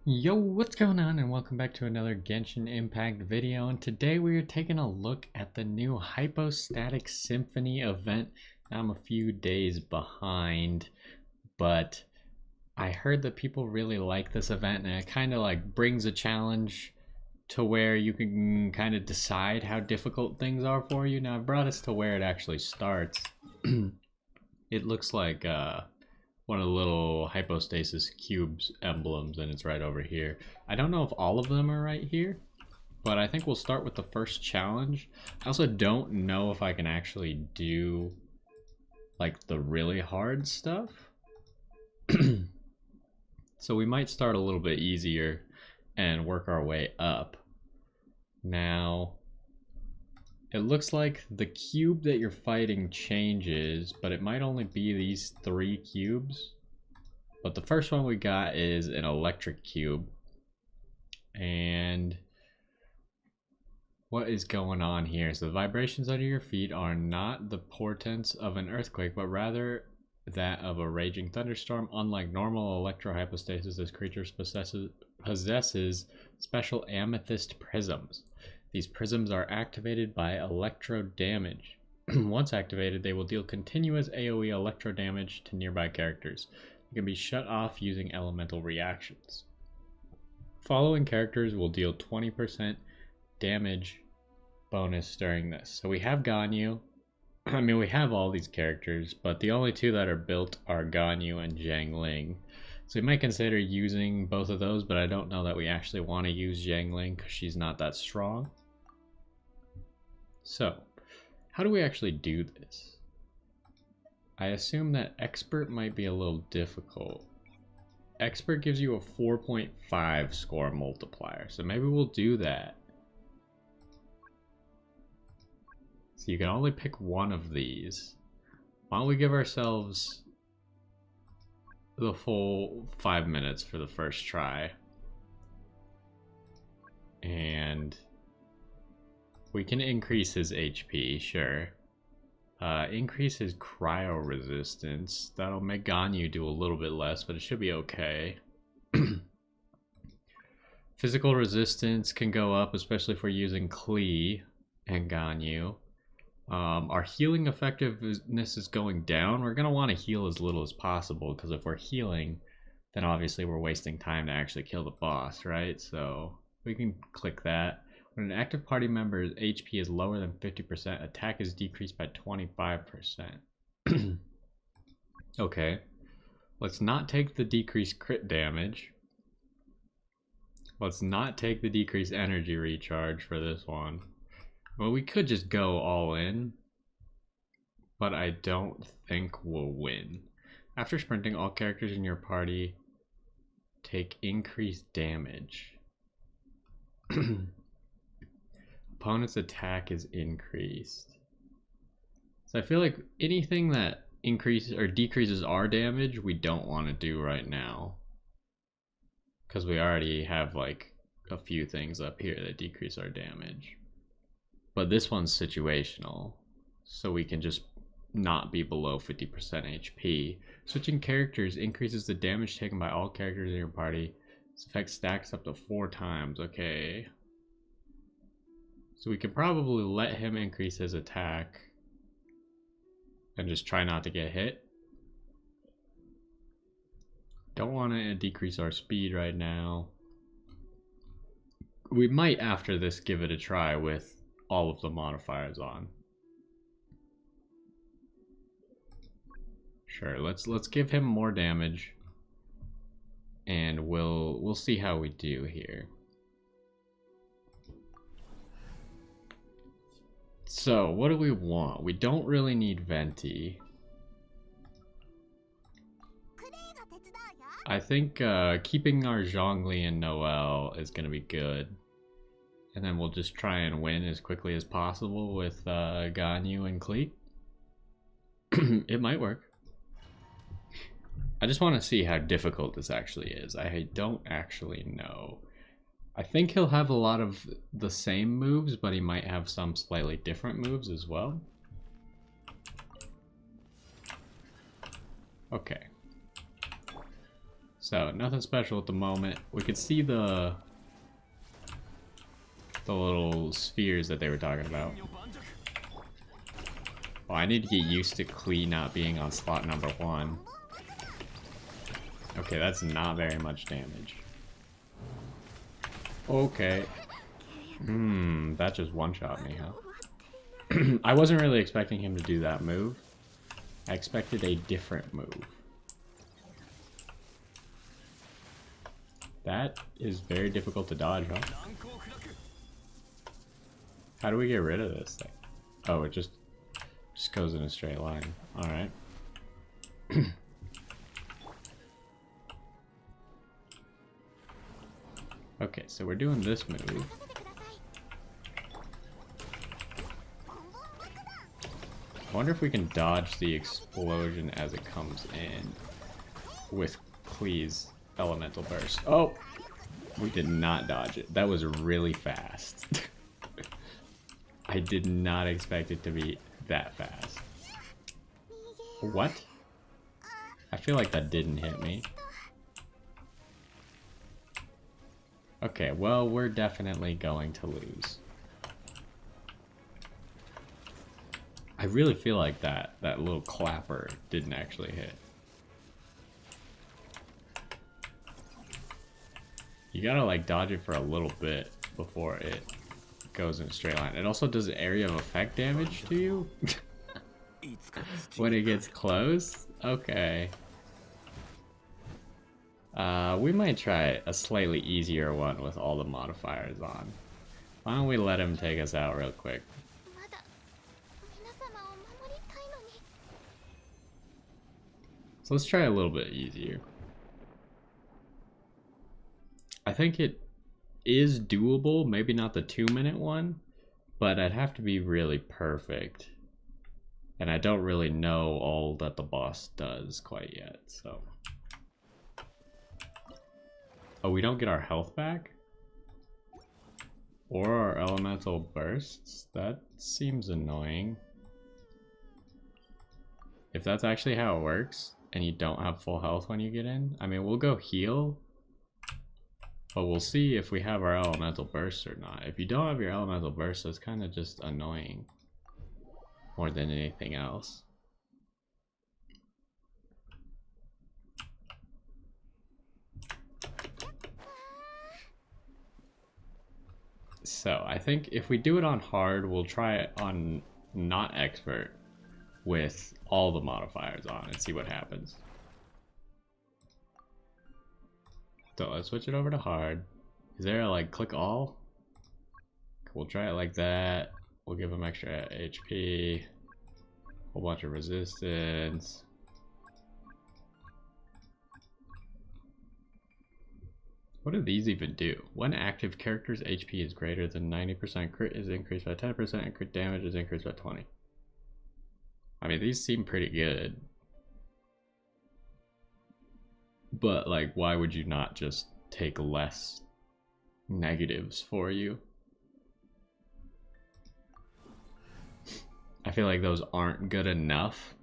Yo, what's going on, and welcome back to another Genshin Impact video. And today we are taking a look at the new Hypostatic Symphony event. I'm a few days behind, but I heard that people really like this event, and it kind of like brings a challenge to where you can kind of decide how difficult things are for you. Now I've brought us to where it actually starts. It looks like one of the little hypostasis cubes emblems, and it's right over here. I don't know if all of them are right here, but I think we'll start with the first challenge. I also don't know if I can actually do like the really hard stuff. So we might start a little bit easier and work our way up. Now, it looks like the cube that you're fighting changes, but it might only be these 3 cubes. But the first one we got is an electric cube. And what is going on here? So the vibrations under your feet are not the portents of an earthquake, but rather that of a raging thunderstorm. Unlike normal electrohypostasis, this creature possesses special amethyst prisms. These prisms are activated by electro damage. Once activated, they will deal continuous AoE electro damage to nearby characters. They can be shut off using elemental reactions. Following characters will deal 20% damage bonus during this. So we have Ganyu. I mean, we have all these characters, but the only 2 that are built are Ganyu and Zhangling. So we might consider using both of those, but I don't know that we actually want to use Zhangling because she's not that strong. So, how do we actually do this? I assume that Expert might be a little difficult. Expert gives you a 4.5 score multiplier, so maybe we'll do that. So you can only pick one of these. Why don't we give ourselves the full 5 minutes for the first try. And we can increase his HP, sure. Increase his cryo resistance. That'll make Ganyu do a little bit less, but it should be okay. Physical resistance can go up, especially if we're using Klee and Ganyu. Our healing effectiveness is going down. We're going to want to heal as little as possible, because if we're healing, then obviously we're wasting time to actually kill the boss, right? So we can click that. When an active party member's HP is lower than 50%, attack is decreased by 25%. Okay, let's not take the decreased crit damage. Let's not take the decreased energy recharge for this one. Well, we could just go all in, but I don't think we'll win. After sprinting, all characters in your party take increased damage. Opponent's attack is increased. So I feel like anything that increases or decreases our damage, we don't want to do right now. Because we already have like a few things up here that decrease our damage. But this one's situational, so we can just not be below 50% HP. Switching characters increases the damage taken by all characters in your party. This effect stacks up to 4 times, okay. So we can probably let him increase his attack and just try not to get hit. Don't want to decrease our speed right now. We might after this give it a try with all of the modifiers on. Sure, let's give him more damage, and we'll see how we do here. So, what do we want? We don't really need Venti. I think keeping our Zhongli and Noelle is going to be good. And then we'll just try and win as quickly as possible with Ganyu and Klee. It might work. I just want to see how difficult this actually is. I don't actually know. I think he'll have a lot of the same moves, but he might have some slightly different moves as well. Okay. So, nothing special at the moment. We could see the little spheres that they were talking about. Oh, I need to get used to Klee not being on slot number 1. Okay, that's not very much damage. Okay. That just one-shot me, huh? I wasn't really expecting him to do that move. I expected a different move. That is very difficult to dodge, huh? How do we get rid of this thing? Oh, it just goes in a straight line. Alright. Okay, so we're doing this move. I wonder if we can dodge the explosion as it comes in with Klee's elemental burst. Oh! We did not dodge it. That was really fast. I did not expect it to be that fast. What? I feel like that didn't hit me. Okay, well, we're definitely going to lose. I really feel like that little clapper didn't actually hit. You gotta like dodge it for a little bit before it goes in a straight line. It also does area of effect damage to you when it gets close. Okay. We might try a slightly easier one with all the modifiers on. Why don't we let him take us out real quick? So let's try a little bit easier. I think it is doable, maybe not the 2-minute one, but I'd have to be really perfect. And I don't really know all that the boss does quite yet, so. Oh, we don't get our health back? Or our elemental bursts? That seems annoying. If that's actually how it works, and you don't have full health when you get in, I mean, we'll go heal. But we'll see if we have our elemental burst or not. If you don't have your elemental burst, that's kind of just annoying. More than anything else. So, I think if we do it on hard, we'll try it on not expert with all the modifiers on and see what happens. So let's switch it over to hard. Is there a like click all? We'll try it like that. We'll give him extra HP. Whole bunch of resistance. What do these even do? When active, character's HP is greater than 90%, crit is increased by 10%, and crit damage is increased by 20%. I mean, these seem pretty good. But, like, why would you not just take less negatives for you? I feel like those aren't good enough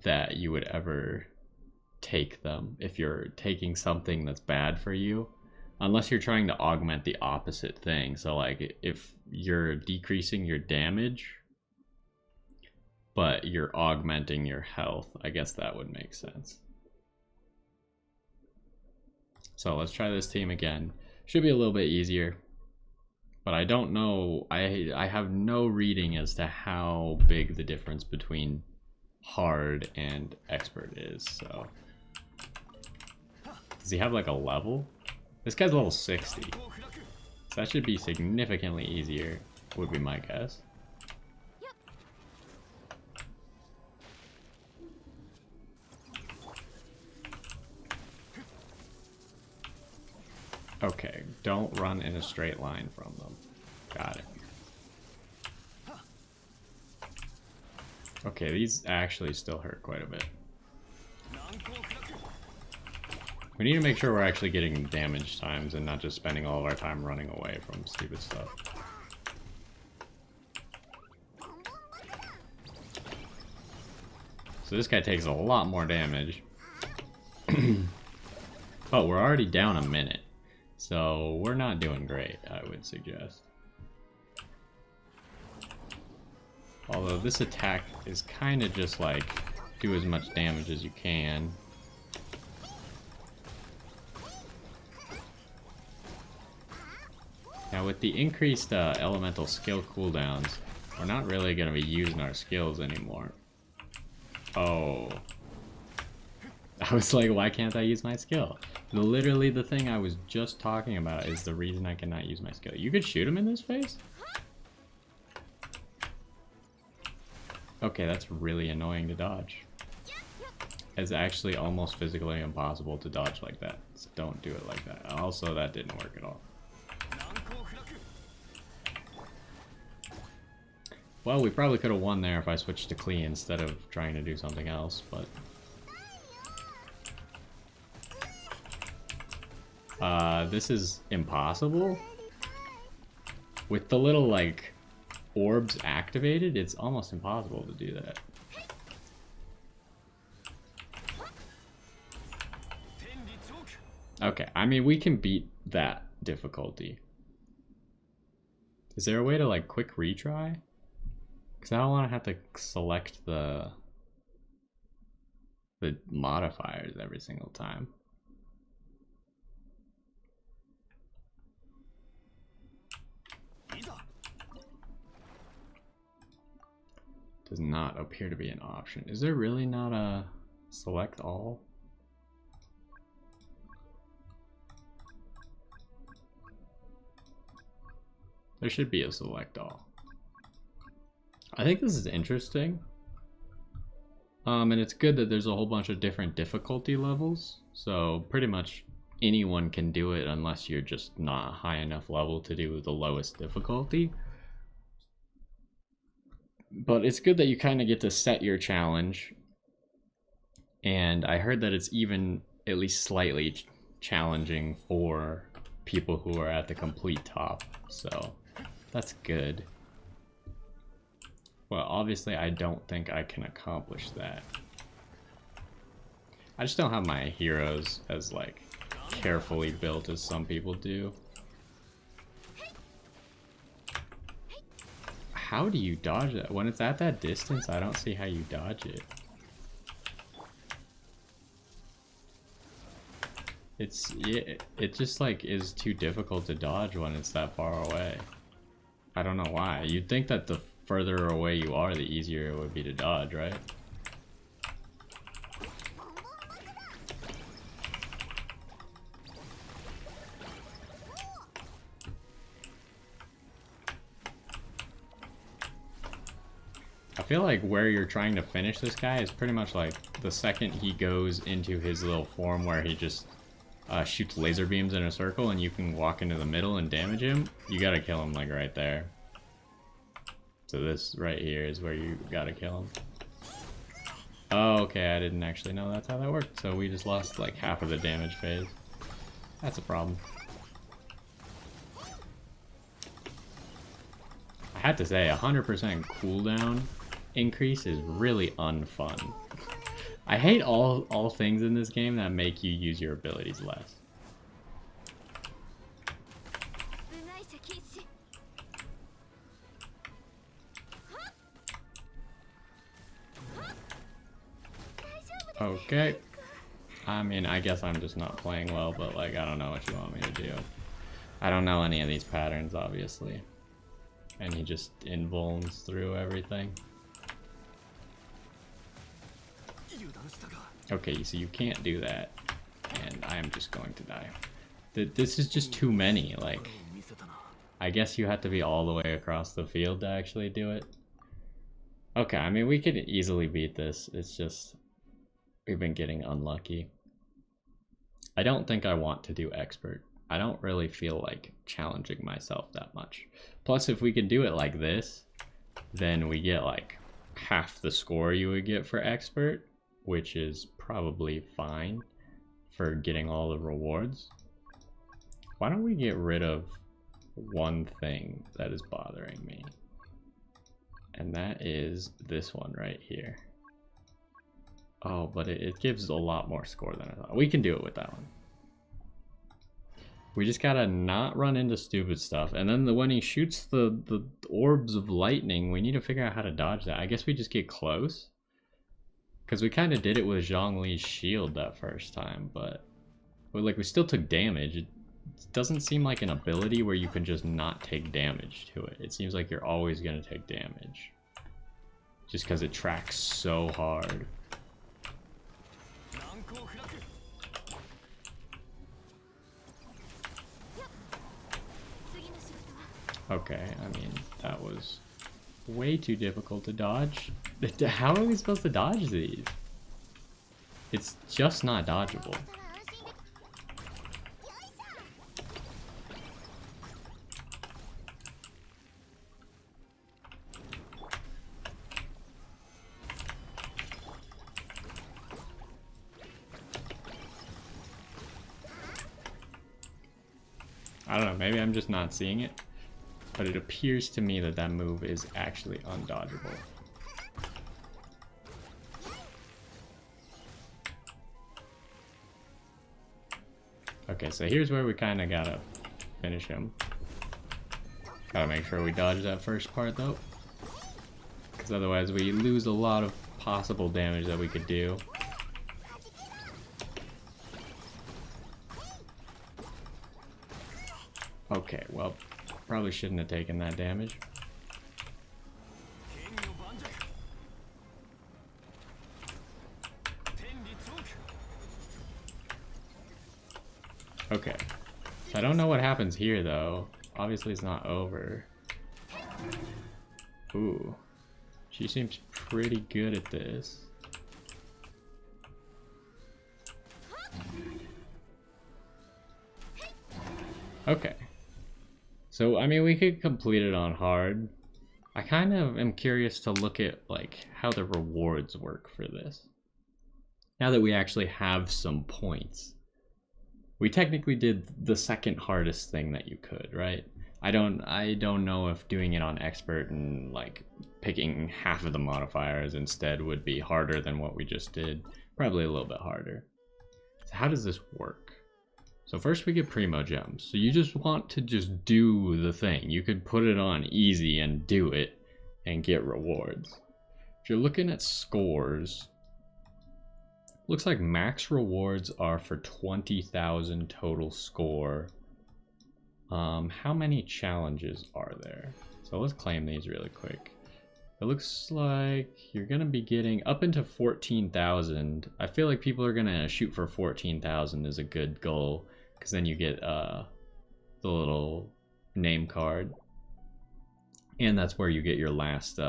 that you would ever take them if you're taking something that's bad for you. Unless you're trying to augment the opposite thing. So, like, if you're decreasing your damage, but you're augmenting your health, I guess that would make sense. So let's try this team again. Should be a little bit easier, but I don't know. I have no reading as to how big the difference between hard and expert is. So does he have like a level? This guy's level 60, so that should be significantly easier, would be my guess. Okay, don't run in a straight line from them. Got it. Okay, these actually still hurt quite a bit. We need to make sure we're actually getting damage times and not just spending all of our time running away from stupid stuff. So this guy takes a lot more damage. Oh, we're already down a minute. So we're not doing great, I would suggest. Although this attack is kind of just like, do as much damage as you can. Now with the increased elemental skill cooldowns, we're not really going to be using our skills anymore. Oh. I was like, why can't I use my skill? Literally the thing I was just talking about is the reason I cannot use my skill. You could shoot him in this face? Okay, that's really annoying to dodge. It's actually almost physically impossible to dodge like that. So don't do it like that. Also, that didn't work at all. Well, we probably could have won there if I switched to clean instead of trying to do something else, but... this is impossible? With the little, like, orbs activated, it's almost impossible to do that. Okay, I mean, we can beat that difficulty. Is there a way to, like, quick retry? Because I don't want to have to select the modifiers every single time. Does not appear to be an option. Is there really not a select all? There should be a select all. I think this is interesting. And it's good that there's a whole bunch of different difficulty levels. So pretty much anyone can do it unless you're just not high enough level to do the lowest difficulty. But it's good that you kind of get to set your challenge. And I heard that it's even at least slightly challenging for people who are at the complete top. So that's good. Well, obviously I don't think I can accomplish that. I just don't have my heroes as like carefully built as some people do. How do you dodge that? When it's at that distance, I don't see how you dodge it. It just like is too difficult to dodge when it's that far away. I don't know why. You'd think that the further away you are, the easier it would be to dodge, right? I feel like where you're trying to finish this guy is pretty much like the second he goes into his little form where he just shoots laser beams in a circle and you can walk into the middle and damage him, you gotta kill him like right there. So this right here is where you gotta kill him. Oh, okay, I didn't actually know that's how that worked. So we just lost like half of the damage phase. That's a problem. I had to say, 100% cooldown increase is really unfun. I hate all things in this game that make you use your abilities less. Okay. I mean, I guess I'm just not playing well, but like, I don't know what you want me to do. I don't know any of these patterns, obviously. And he just invulns through everything. Okay, so you can't do that. And I am just going to die. This is just too many, like... I guess you have to be all the way across the field to actually do it. Okay, I mean, we could easily beat this. It's just... we've been getting unlucky. I don't think I want to do expert. I don't really feel like challenging myself that much. Plus, if we can do it like this, then we get like half the score you would get for expert, which is probably fine for getting all the rewards. Why don't we get rid of one thing that is bothering me? And that is this one right here. Oh, but it gives a lot more score than I thought. We can do it with that one. We just gotta not run into stupid stuff. And then when he shoots the orbs of lightning, we need to figure out how to dodge that. I guess we just get close. Because we kind of did it with Zhongli's shield that first time, but we still took damage. It doesn't seem like an ability where you can just not take damage to it. It seems like you're always going to take damage. Just because it tracks so hard. Okay, I mean, that was way too difficult to dodge. How are we supposed to dodge these? It's just not dodgeable. I don't know, maybe I'm just not seeing it, but it appears to me that that move is actually undodgeable. Okay, so here's where we kind of gotta finish him. Gotta make sure we dodge that first part though, because otherwise we lose a lot of possible damage that we could do. Okay, well, probably shouldn't have taken that damage. Okay, so I don't know what happens here though. Obviously it's not over. Ooh, she seems pretty good at this. Okay. So, I mean, we could complete it on hard. I kind of am curious to look at, like, how the rewards work for this. Now that we actually have some points. We technically did the second hardest thing that you could, right? I don't know if doing it on expert and, like, picking half of the modifiers instead would be harder than what we just did. Probably a little bit harder. So how does this work? So first we get Primo Gems. So you just want to just do the thing. You could put it on easy and do it and get rewards. If you're looking at scores, looks like max rewards are for 20,000 total score. How many challenges are there? So let's claim these really quick. It looks like you're gonna be getting up into 14,000. I feel like people are gonna shoot for 14,000 is a good goal. Because then you get the little name card. And that's where you get your last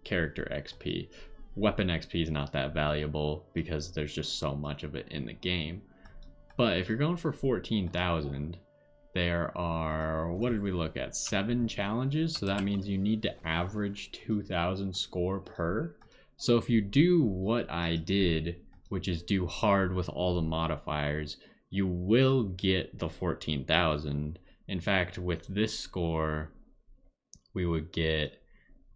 character XP. Weapon XP is not that valuable because there's just so much of it in the game. But if you're going for 14,000, there are, what did we look at? 7 challenges. So that means you need to average 2,000 score per. So if you do what I did, which is do hard with all the modifiers, you will get the 14,000. In fact, with this score, we would get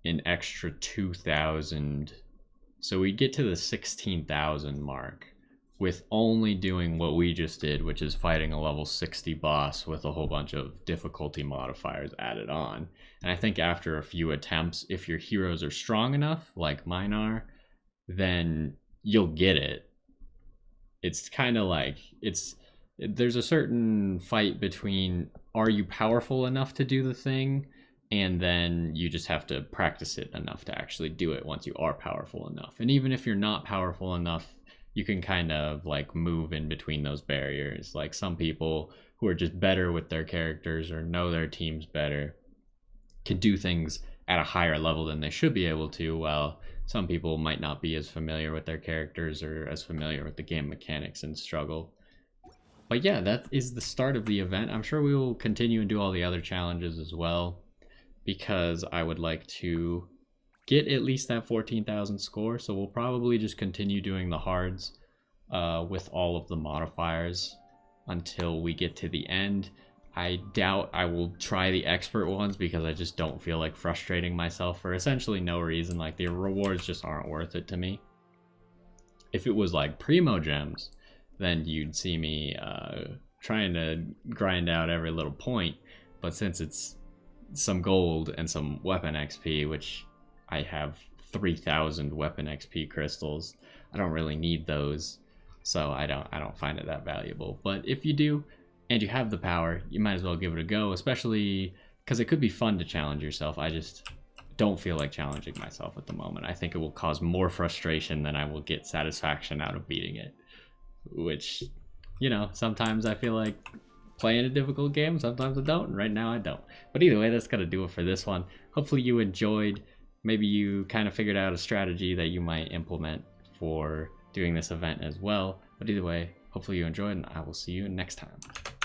an extra 2,000. So we'd get to the 16,000 mark with only doing what we just did, which is fighting a level 60 boss with a whole bunch of difficulty modifiers added on. And I think after a few attempts, if your heroes are strong enough, like mine are, then you'll get it. It's kind of like, there's a certain fight between, are you powerful enough to do the thing, and then you just have to practice it enough to actually do it once you are powerful enough. And even if you're not powerful enough, you can kind of like move in between those barriers. Like some people who are just better with their characters or know their teams better can do things at a higher level than they should be able to, while some people might not be as familiar with their characters or as familiar with the game mechanics and struggle. But yeah, that is the start of the event. I'm sure we will continue and do all the other challenges as well, because I would like to get at least that 14,000 score. So we'll probably just continue doing the hards with all of the modifiers until we get to the end. I doubt I will try the expert ones because I just don't feel like frustrating myself for essentially no reason. Like the rewards just aren't worth it to me. If it was like Primo Gems, then you'd see me trying to grind out every little point, but since it's some gold and some weapon XP, which I have 3,000 weapon XP crystals, I don't really need those, so I don't find it that valuable. But if you do and you have the power, you might as well give it a go, especially because it could be fun to challenge yourself. I just don't feel like challenging myself at the moment. I think it will cause more frustration than I will get satisfaction out of beating it, which, you know, sometimes I feel like playing a difficult game, sometimes I don't, and right now I don't. But either way, that's gonna do it for this one. Hopefully you enjoyed. Maybe you kind of figured out a strategy that you might implement for doing this event as well. But either way, hopefully you enjoyed, and I will see you next time.